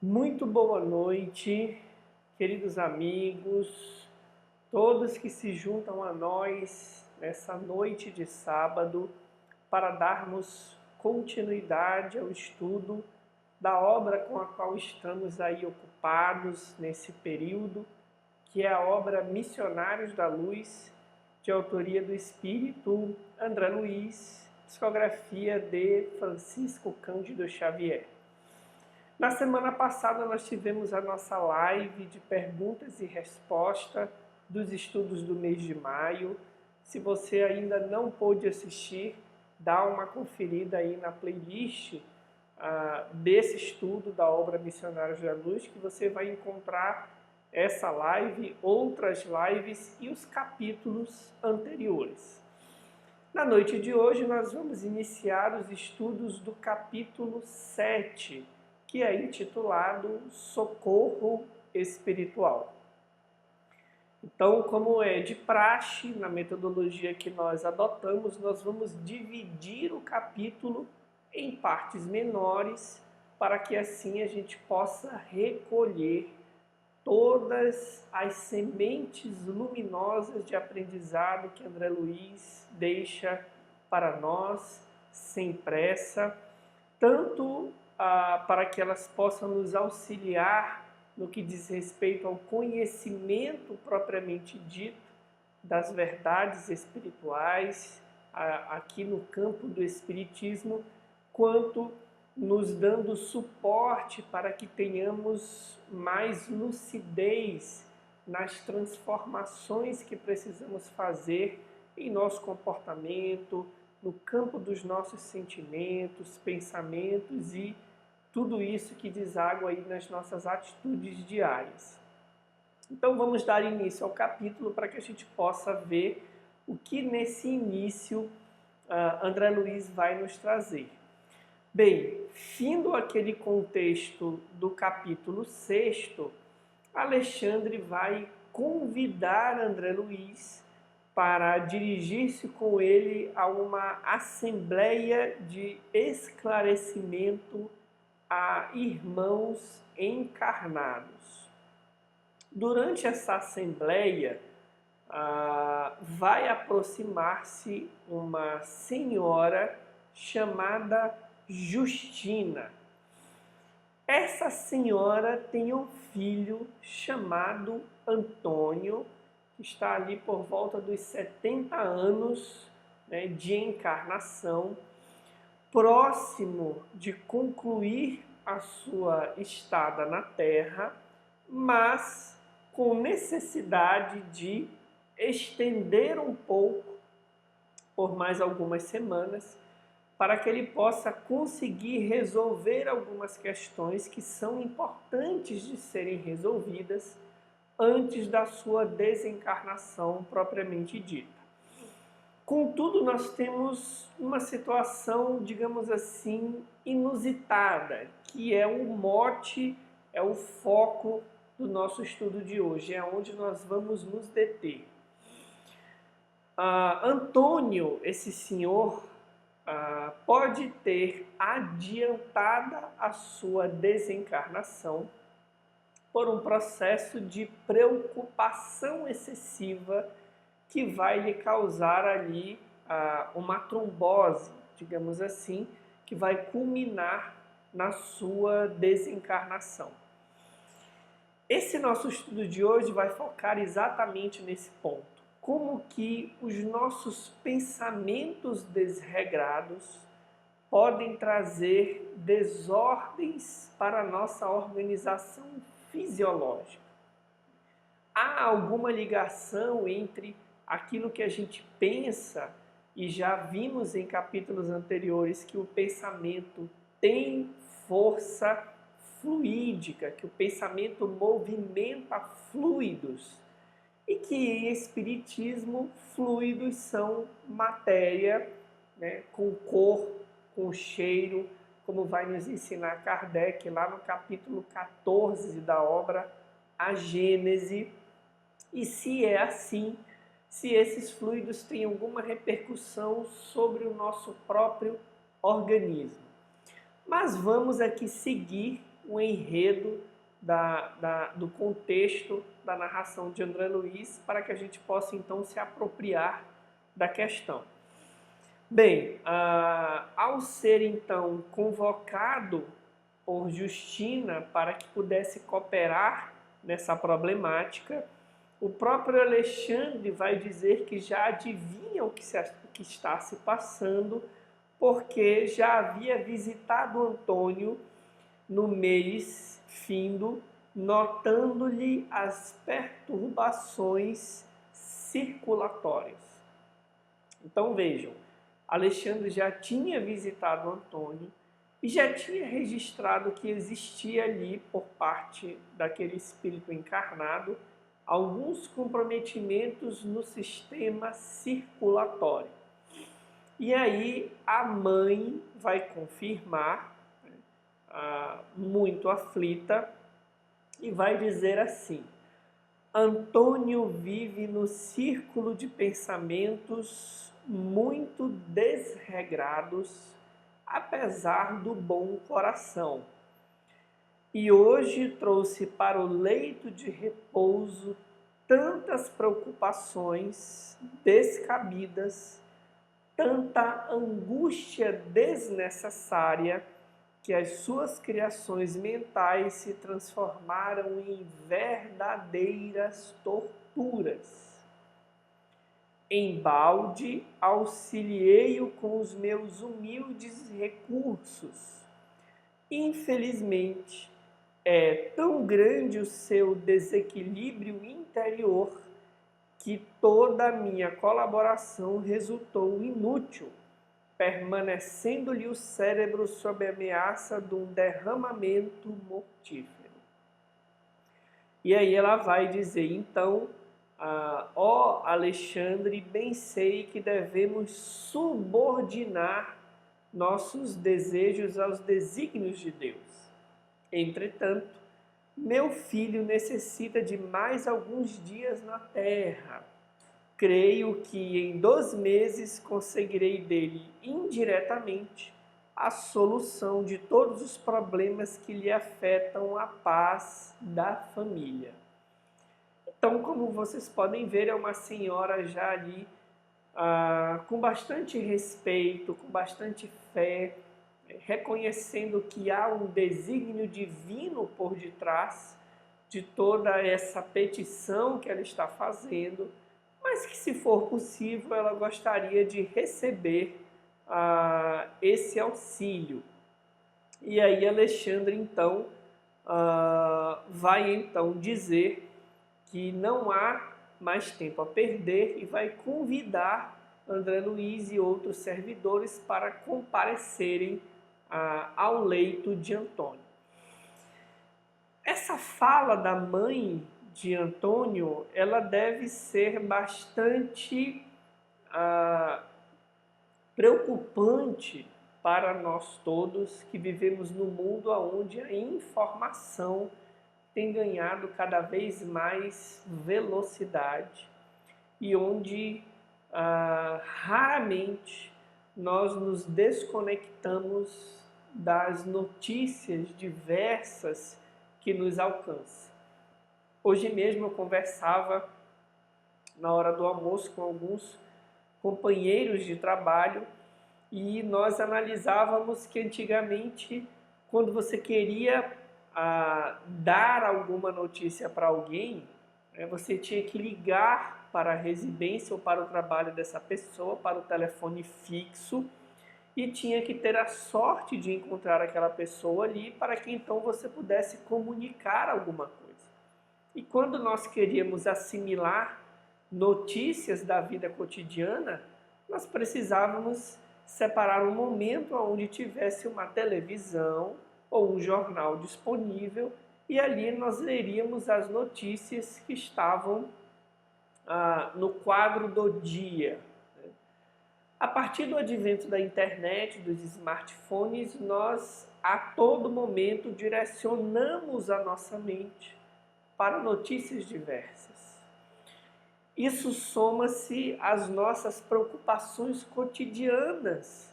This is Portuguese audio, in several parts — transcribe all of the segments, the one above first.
Muito boa noite, queridos amigos, todos que se juntam a nós nessa noite de sábado para darmos continuidade ao estudo da obra com a qual estamos aí ocupados nesse período, que é a obra Missionários da Luz, de autoria do espírito André Luiz, psicografia de Francisco Cândido Xavier. Na semana passada nós tivemos a nossa live de perguntas e respostas dos estudos do mês de maio. Se você ainda não pôde assistir, dá uma conferida aí na playlist desse estudo da obra Missionários da Luz, que você vai encontrar essa live, outras lives e os capítulos anteriores. Na noite de hoje nós vamos iniciar os estudos do capítulo 7, que é intitulado Socorro Espiritual. Então, como é de praxe na metodologia que nós adotamos, nós vamos dividir o capítulo em partes menores, para que assim a gente possa recolher todas as sementes luminosas de aprendizado que André Luiz deixa para nós, sem pressa, tanto para que elas possam nos auxiliar no que diz respeito ao conhecimento propriamente dito das verdades espirituais, aqui no campo do espiritismo, quanto nos dando suporte para que tenhamos mais lucidez nas transformações que precisamos fazer em nosso comportamento, no campo dos nossos sentimentos, pensamentos e tudo isso que deságua aí nas nossas atitudes diárias. Então vamos dar início ao capítulo para que a gente possa ver o que nesse início André Luiz vai nos trazer. Bem, findo aquele contexto do capítulo 6, Alexandre vai convidar André Luiz para dirigir-se com ele a uma assembleia de esclarecimento a irmãos encarnados. Durante essa assembleia, vai aproximar-se uma senhora chamada Justina. Essa senhora tem um filho chamado Antônio, que está ali por volta dos 70 anos, né, de encarnação, próximo de concluir a sua estada na Terra, mas com necessidade de estender um pouco, por mais algumas semanas, para que ele possa conseguir resolver algumas questões que são importantes de serem resolvidas antes da sua desencarnação propriamente dita. Contudo, nós temos uma situação, digamos assim, inusitada, que é o mote, é o foco do nosso estudo de hoje, é onde nós vamos nos deter. Antônio, esse senhor, pode ter adiantada a sua desencarnação por um processo de preocupação excessiva que vai lhe causar ali uma trombose, digamos assim, que vai culminar na sua desencarnação. Esse nosso estudo de hoje vai focar exatamente nesse ponto. Como que os nossos pensamentos desregrados podem trazer desordens para a nossa organização fisiológica. Há alguma ligação entre aquilo que a gente pensa, e já vimos em capítulos anteriores que o pensamento tem força fluídica, que o pensamento movimenta fluidos, e que em espiritismo fluidos são matéria, né, com cor, com cheiro, como vai nos ensinar Kardec lá no capítulo 14 da obra A Gênese. E se é assim, se esses fluidos têm alguma repercussão sobre o nosso próprio organismo. Mas vamos aqui seguir o enredo do contexto da narração de André Luiz, para que a gente possa então se apropriar da questão. Bem, ao ser então convocado por Justina para que pudesse cooperar nessa problemática, o próprio Alexandre vai dizer que já adivinha o que está se passando, porque já havia visitado Antônio no mês findo, notando-lhe as perturbações circulatórias. Então vejam, Alexandre já tinha visitado Antônio e já tinha registrado que existia ali, por parte daquele espírito encarnado, alguns comprometimentos no sistema circulatório. E aí a mãe vai confirmar, muito aflita, e vai dizer assim: Antônio vive no círculo de pensamentos muito desregrados, apesar do bom coração. E hoje trouxe para o leito de repouso tantas preocupações descabidas, tanta angústia desnecessária, que as suas criações mentais se transformaram em verdadeiras torturas. Embalde auxiliei-o com os meus humildes recursos. Infelizmente, é tão grande o seu desequilíbrio interior que toda a minha colaboração resultou inútil, permanecendo-lhe o cérebro sob a ameaça de um derramamento mortífero. E aí ela vai dizer, então, ó Alexandre, bem sei que devemos subordinar nossos desejos aos desígnios de Deus. Entretanto, meu filho necessita de mais alguns dias na terra. Creio que em 2 meses conseguirei dele indiretamente a solução de todos os problemas que lhe afetam a paz da família. Então, como vocês podem ver, é uma senhora já ali com bastante respeito, com bastante fé, reconhecendo que há um desígnio divino por detrás de toda essa petição que ela está fazendo, mas que, se for possível, ela gostaria de receber esse auxílio. E aí Alexandre, então, vai então dizer que não há mais tempo a perder e vai convidar André Luiz e outros servidores para comparecerem ao leito de Antônio. Essa fala da mãe de Antônio, ela deve ser bastante preocupante para nós todos que vivemos num mundo onde a informação tem ganhado cada vez mais velocidade e onde raramente nós nos desconectamos das notícias diversas que nos alcançam. Hoje mesmo eu conversava na hora do almoço com alguns companheiros de trabalho e nós analisávamos que antigamente, quando você queria dar alguma notícia para alguém, você tinha que ligar para a residência ou para o trabalho dessa pessoa, para o telefone fixo, e tinha que ter a sorte de encontrar aquela pessoa ali para que então você pudesse comunicar alguma coisa. E quando nós queríamos assimilar notícias da vida cotidiana, nós precisávamos separar um momento onde tivesse uma televisão ou um jornal disponível e ali nós leríamos as notícias que estavam no quadro do dia. A partir do advento da internet, dos smartphones, nós a todo momento direcionamos a nossa mente para notícias diversas. Isso soma-se às nossas preocupações cotidianas,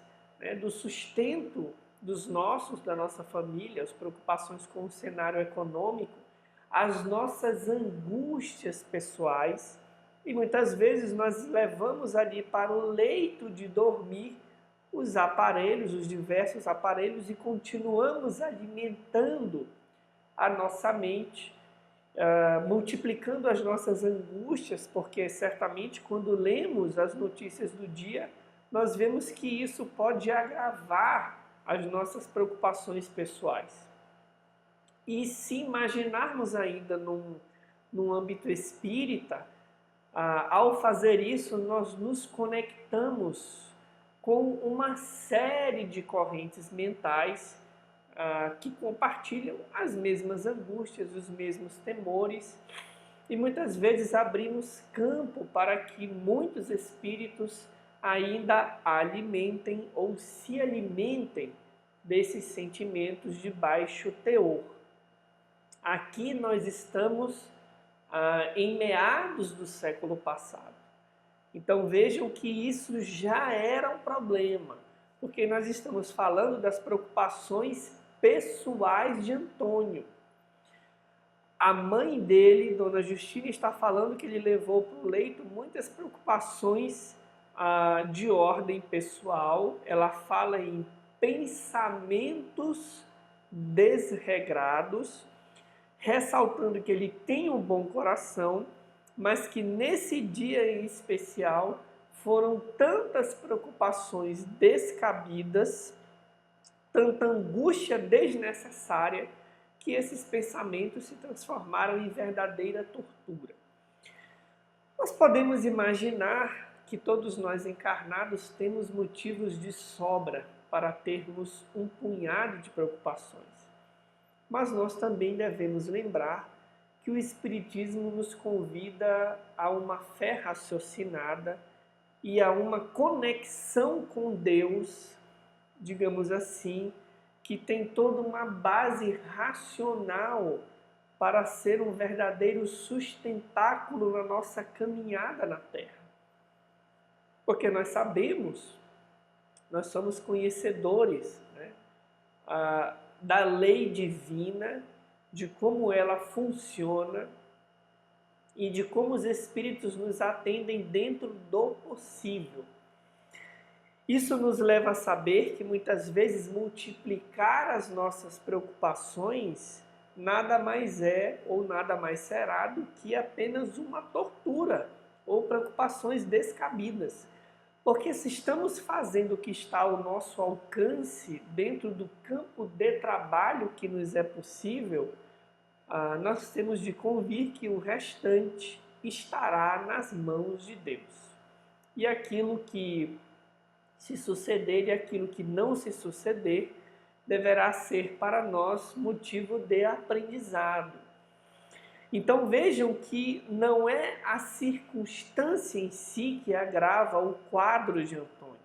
do sustento da nossa família, as preocupações com o cenário econômico, as nossas angústias pessoais, e muitas vezes nós levamos ali para o leito de dormir os aparelhos, os diversos aparelhos, e continuamos alimentando a nossa mente, multiplicando as nossas angústias, porque certamente quando lemos as notícias do dia, nós vemos que isso pode agravar as nossas preocupações pessoais. E se imaginarmos ainda num âmbito espírita, ao fazer isso, nós nos conectamos com uma série de correntes mentais que compartilham as mesmas angústias, os mesmos temores, e muitas vezes abrimos campo para que muitos espíritos ainda alimentem ou se alimentem desses sentimentos de baixo teor. Aqui nós estamos em meados do século passado. Então vejam que isso já era um problema, porque nós estamos falando das preocupações pessoais de Antônio. A mãe dele, Dona Justina, está falando que ele levou para o leito muitas preocupações de ordem pessoal. Ela fala em pensamentos desregrados, ressaltando que ele tem um bom coração, mas que nesse dia em especial foram tantas preocupações descabidas, tanta angústia desnecessária, que esses pensamentos se transformaram em verdadeira tortura. Nós podemos imaginar que todos nós encarnados temos motivos de sobra para termos um punhado de preocupações. Mas nós também devemos lembrar que o Espiritismo nos convida a uma fé raciocinada e a uma conexão com Deus, digamos assim, que tem toda uma base racional para ser um verdadeiro sustentáculo na nossa caminhada na Terra. Porque nós sabemos, nós somos conhecedores, né, da lei divina, de como ela funciona e de como os espíritos nos atendem dentro do possível. Isso nos leva a saber que muitas vezes multiplicar as nossas preocupações nada mais é ou nada mais será do que apenas uma tortura ou preocupações descabidas. Porque se estamos fazendo o que está ao nosso alcance dentro do campo de trabalho que nos é possível, nós temos de convir que o restante estará nas mãos de Deus. E aquilo que se suceder e aquilo que não se suceder deverá ser para nós motivo de aprendizado. Então vejam que não é a circunstância em si que agrava o quadro de Antônio.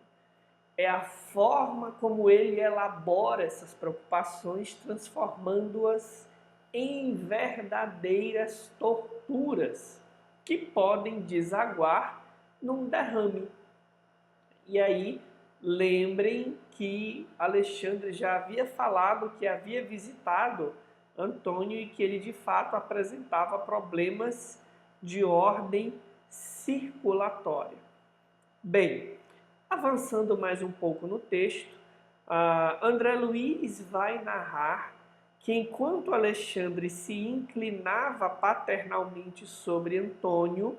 É a forma como ele elabora essas preocupações, transformando-as em verdadeiras torturas que podem desaguar num derrame. E aí, lembrem que Alexandre já havia falado que havia visitado Antônio e que ele de fato apresentava problemas de ordem circulatória. Bem, avançando mais um pouco no texto, André Luiz vai narrar que enquanto Alexandre se inclinava paternalmente sobre Antônio,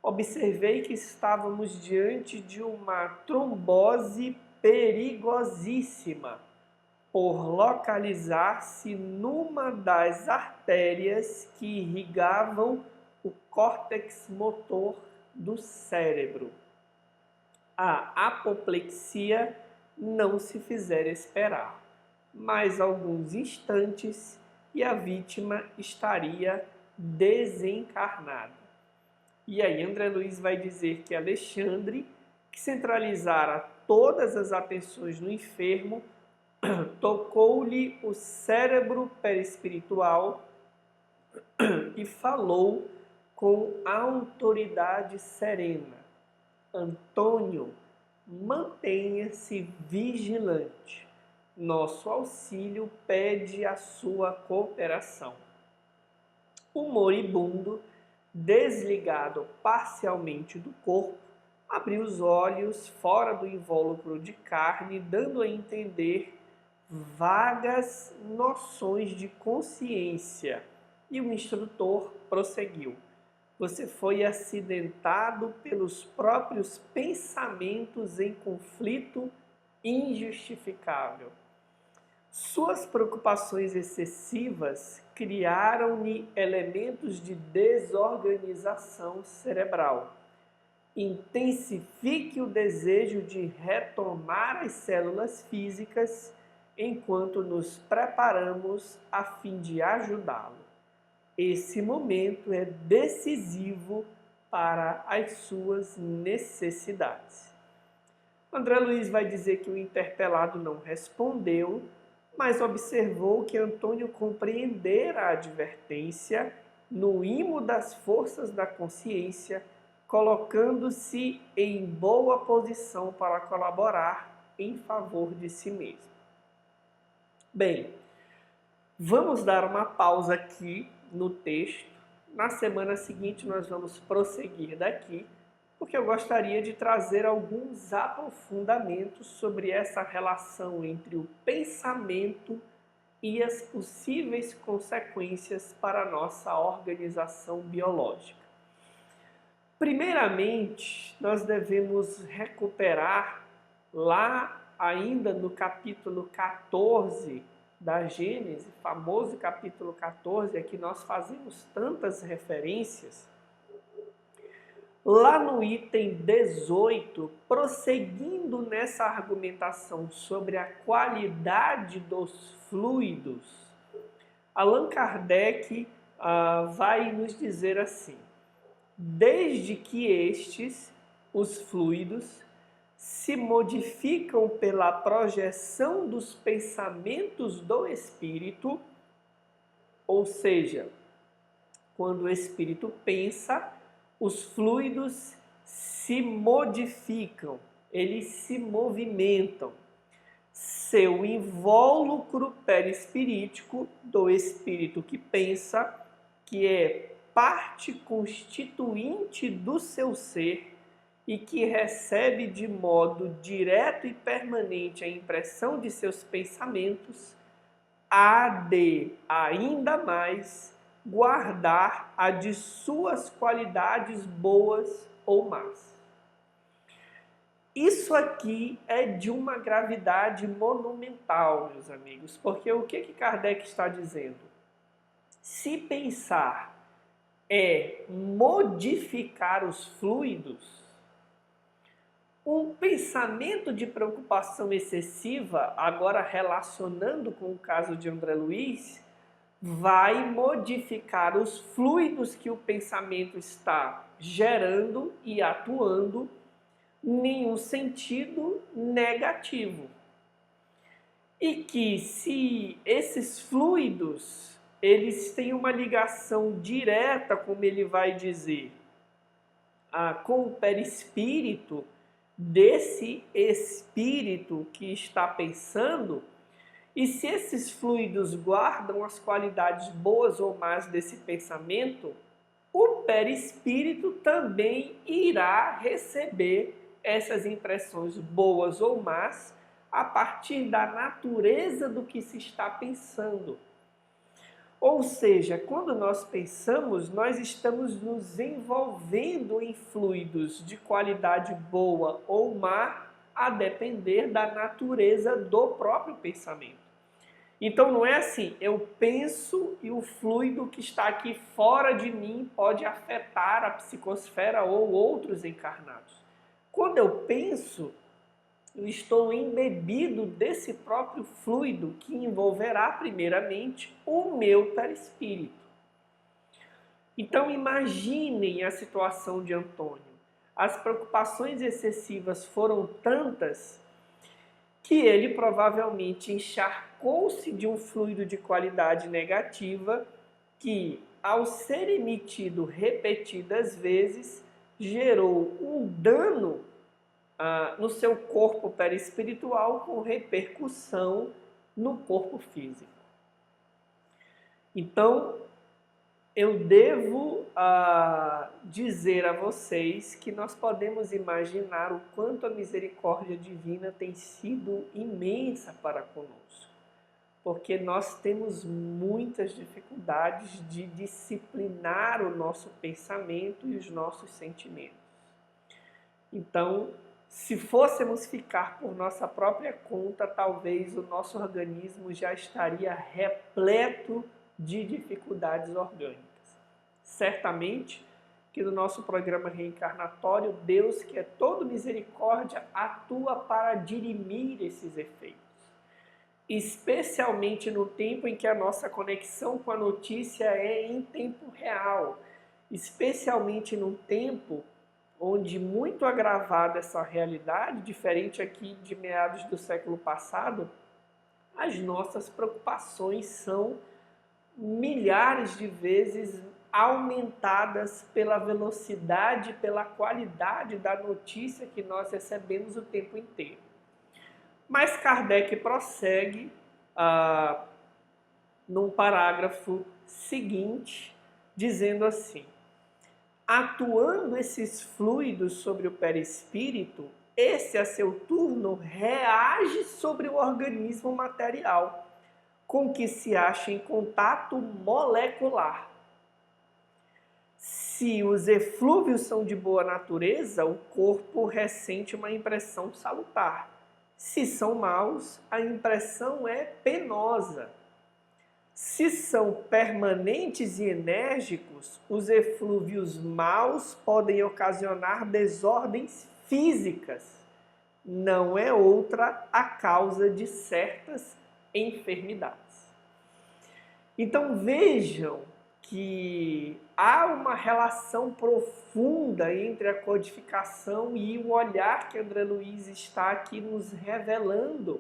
observei que estávamos diante de uma trombose perigosíssima, por localizar-se numa das artérias que irrigavam o córtex motor do cérebro. A apoplexia não se fizera esperar, mais alguns instantes e a vítima estaria desencarnada. E aí André Luiz vai dizer que Alexandre, que centralizara todas as atenções no enfermo, tocou-lhe o cérebro perispiritual e falou com autoridade serena: Antônio, mantenha-se vigilante. nosso auxílio pede a sua cooperação. O moribundo, desligado parcialmente do corpo, abriu os olhos fora do invólucro de carne, dando a entender vagas noções de consciência. E o instrutor prosseguiu: você foi acidentado pelos próprios pensamentos em conflito injustificável. Suas preocupações excessivas criaram-lhe elementos de desorganização cerebral. Intensifique o desejo de retomar as células físicas enquanto nos preparamos a fim de ajudá-lo. Esse momento é decisivo para as suas necessidades. André Luiz vai dizer que o interpelado não respondeu, mas observou que Antônio compreendera a advertência no imo das forças da consciência, colocando-se em boa posição para colaborar em favor de si mesmo. Bem, vamos dar uma pausa aqui no texto. Na semana seguinte nós vamos prosseguir daqui, porque eu gostaria de trazer alguns aprofundamentos sobre essa relação entre o pensamento e as possíveis consequências para a nossa organização biológica. Primeiramente, nós devemos recuperar lá ainda no capítulo 14 da Gênesis, famoso capítulo 14, a que nós fazemos tantas referências. Lá no item 18, prosseguindo nessa argumentação sobre a qualidade dos fluidos, Allan Kardec vai nos dizer assim: desde que estes, os fluidos, se modificam pela projeção dos pensamentos do espírito, ou seja, quando o espírito pensa, os fluidos se modificam, eles se movimentam. Seu invólucro perispirítico do espírito que pensa, que é parte constituinte do seu ser e que recebe de modo direto e permanente a impressão de seus pensamentos, há de, ainda mais, guardar a de suas qualidades boas ou más. Isso aqui é de uma gravidade monumental, meus amigos, porque o que Kardec está dizendo? Se pensar é modificar os fluidos, um pensamento de preocupação excessiva, agora relacionando com o caso de André Luiz, vai modificar os fluidos que o pensamento está gerando e atuando em um sentido negativo. E que se esses fluidos, eles têm uma ligação direta, como ele vai dizer, com o perispírito desse espírito que está pensando, e se esses fluidos guardam as qualidades boas ou más desse pensamento, o perispírito também irá receber essas impressões boas ou más a partir da natureza do que se está pensando. Ou seja, quando nós pensamos, nós estamos nos envolvendo em fluidos de qualidade boa ou má, a depender da natureza do próprio pensamento. Então não é assim, eu penso e o fluido que está aqui fora de mim pode afetar a psicosfera ou outros encarnados. Quando eu penso, eu estou embebido desse próprio fluido que envolverá primeiramente o meu perispírito. Então imaginem a situação de Antônio. As preocupações excessivas foram tantas que ele provavelmente encharcou-se de um fluido de qualidade negativa que, ao ser emitido repetidas vezes, gerou um dano no seu corpo perispiritual com repercussão no corpo físico. Então, eu devo dizer a vocês que nós podemos imaginar o quanto a misericórdia divina tem sido imensa para conosco, porque nós temos muitas dificuldades de disciplinar o nosso pensamento e os nossos sentimentos. Então, se fôssemos ficar por nossa própria conta, talvez o nosso organismo já estaria repleto de dificuldades orgânicas. Certamente que no nosso programa reencarnatório, Deus, que é todo misericórdia, atua para dirimir esses efeitos. Especialmente no tempo em que a nossa conexão com a notícia é em tempo real. Especialmente num tempo onde, muito agravada essa realidade, diferente aqui de meados do século passado, as nossas preocupações são milhares de vezes aumentadas pela velocidade, pela qualidade da notícia que nós recebemos o tempo inteiro. Mas Kardec prossegue num parágrafo seguinte, dizendo assim: atuando esses fluidos sobre o perispírito, esse a seu turno reage sobre o organismo material, com que se acha em contato molecular. Se os eflúvios são de boa natureza, o corpo ressente uma impressão salutar. Se são maus, a impressão é penosa. Se são permanentes e enérgicos, os eflúvios maus podem ocasionar desordens físicas. Não é outra a causa de certas enfermidades. Então vejam que há uma relação profunda entre a codificação e o olhar que André Luiz está aqui nos revelando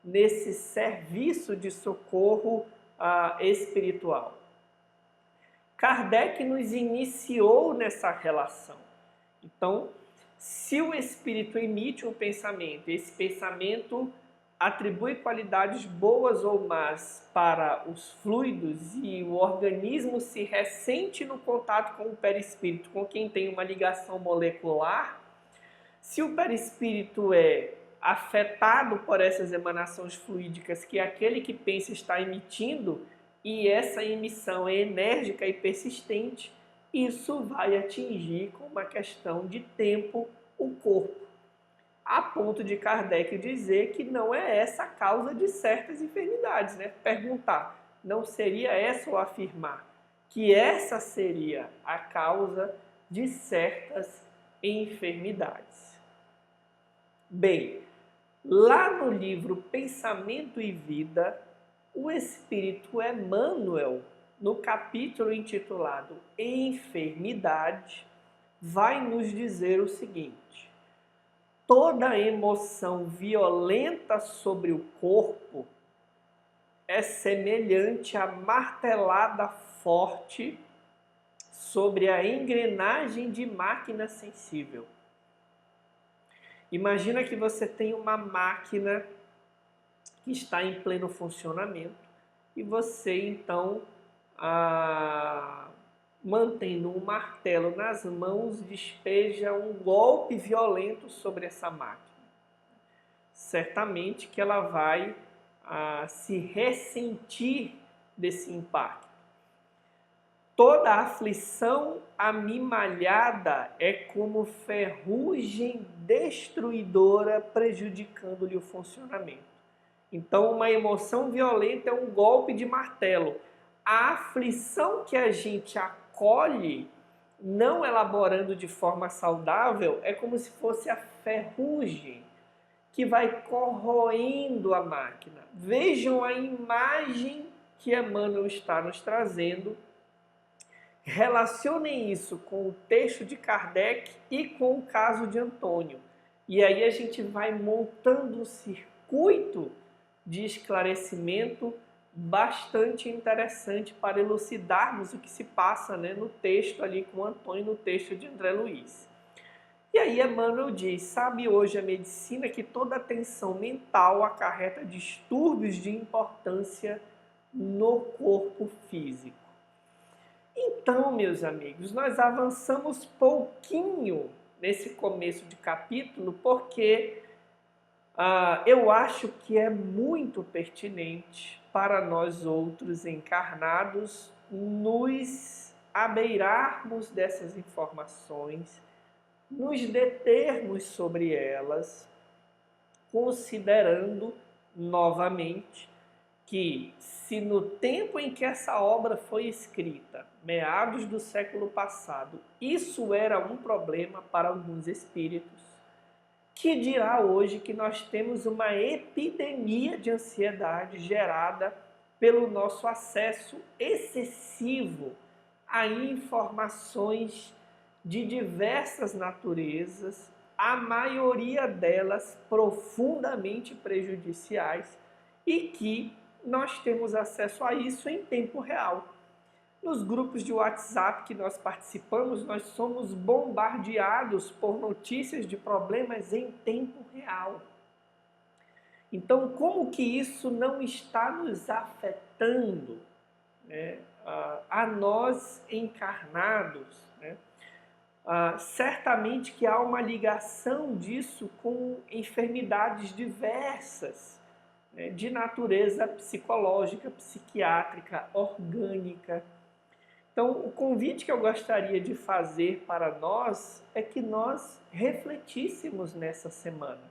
nesse serviço de socorro espiritual. Kardec nos iniciou nessa relação. Então, se o espírito emite um pensamento, esse pensamento atribui qualidades boas ou más para os fluidos e o organismo se ressente no contato com o perispírito, com quem tem uma ligação molecular, se o perispírito é afetado por essas emanações fluídicas que aquele que pensa está emitindo, e essa emissão é enérgica e persistente, isso vai atingir, com uma questão de tempo, o corpo. A ponto de Kardec dizer que não é essa a causa de certas enfermidades, né? Perguntar, não seria essa ou afirmar que essa seria a causa de certas enfermidades. Bem, lá no livro Pensamento e Vida, o Espírito Emmanuel, no capítulo intitulado Enfermidade, vai nos dizer o seguinte: toda emoção violenta sobre o corpo é semelhante à martelada forte sobre a engrenagem de máquina sensível. Imagina que você tem uma máquina que está em pleno funcionamento e você, então, mantendo um martelo nas mãos, despeja um golpe violento sobre essa máquina. Certamente que ela vai se ressentir desse impacto. Toda aflição amimalhada é como ferrugem destruidora, prejudicando-lhe o funcionamento. Então, uma emoção violenta é um golpe de martelo. A aflição que a gente acolhe, não elaborando de forma saudável, é como se fosse a ferrugem que vai corroendo a máquina. Vejam a imagem que Emmanuel está nos trazendo. Relacionem isso com o texto de Kardec e com o caso de Antônio. E aí a gente vai montando um circuito de esclarecimento bastante interessante para elucidarmos o que se passa, né, no texto ali com Antônio, no texto de André Luiz. E aí Emmanuel diz, sabe hoje a medicina que toda tensão mental acarreta distúrbios de importância no corpo físico. Então, meus amigos, nós avançamos pouquinho nesse começo de capítulo, porque eu acho que é muito pertinente para nós outros encarnados nos abeirarmos dessas informações, nos determos sobre elas, considerando novamente que, se no tempo em que essa obra foi escrita, meados do século passado, isso era um problema para alguns espíritos, que dirá hoje que nós temos uma epidemia de ansiedade gerada pelo nosso acesso excessivo a informações de diversas naturezas, a maioria delas profundamente prejudiciais, e que nós temos acesso a isso em tempo real. Nos grupos de WhatsApp que nós participamos, nós somos bombardeados por notícias de problemas em tempo real. Então, como que isso não está nos afetando, né, a nós encarnados, né? Certamente que há uma ligação disso com enfermidades diversas, né, de natureza psicológica, psiquiátrica, orgânica. Então, o convite que eu gostaria de fazer para nós é que nós refletíssemos nessa semana.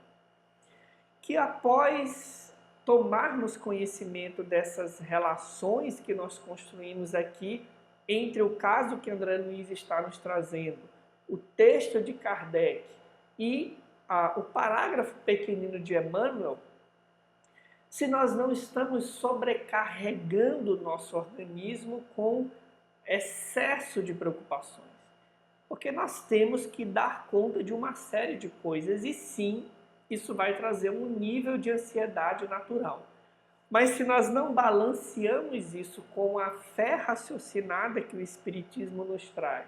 Que após tomarmos conhecimento dessas relações que nós construímos aqui entre o caso que André Luiz está nos trazendo, o texto de Kardec e o parágrafo pequenino de Emmanuel, se nós não estamos sobrecarregando o nosso organismo com excesso de preocupações. Porque nós temos que dar conta de uma série de coisas e sim, isso vai trazer um nível de ansiedade natural. Mas se nós não balanceamos isso com a fé raciocinada que o Espiritismo nos traz,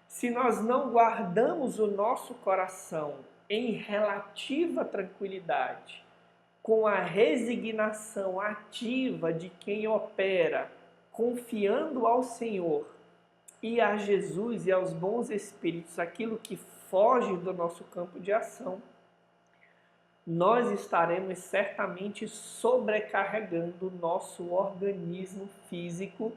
se nós não guardamos o nosso coração em relativa tranquilidade, com a resignação ativa de quem opera, confiando ao Senhor e a Jesus e aos bons espíritos aquilo que foge do nosso campo de ação, nós estaremos certamente sobrecarregando o nosso organismo físico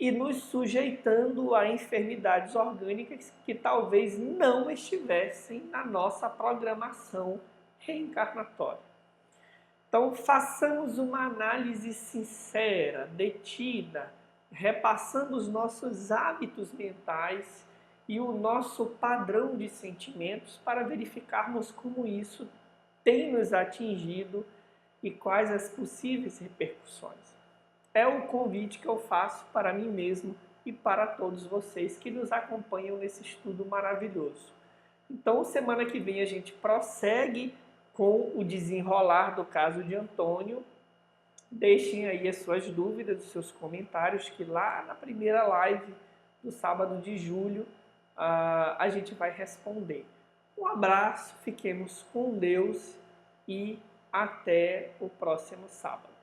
e nos sujeitando a enfermidades orgânicas que talvez não estivessem na nossa programação reencarnatória. Então, façamos uma análise sincera, detida, repassando os nossos hábitos mentais e o nosso padrão de sentimentos para verificarmos como isso tem nos atingido e quais as possíveis repercussões. É o convite que eu faço para mim mesmo e para todos vocês que nos acompanham nesse estudo maravilhoso. Então, semana que vem a gente prossegue com o desenrolar do caso de Antônio. Deixem aí as suas dúvidas, os seus comentários, que lá na primeira live do sábado de julho a gente vai responder. Um abraço, fiquemos com Deus e até o próximo sábado.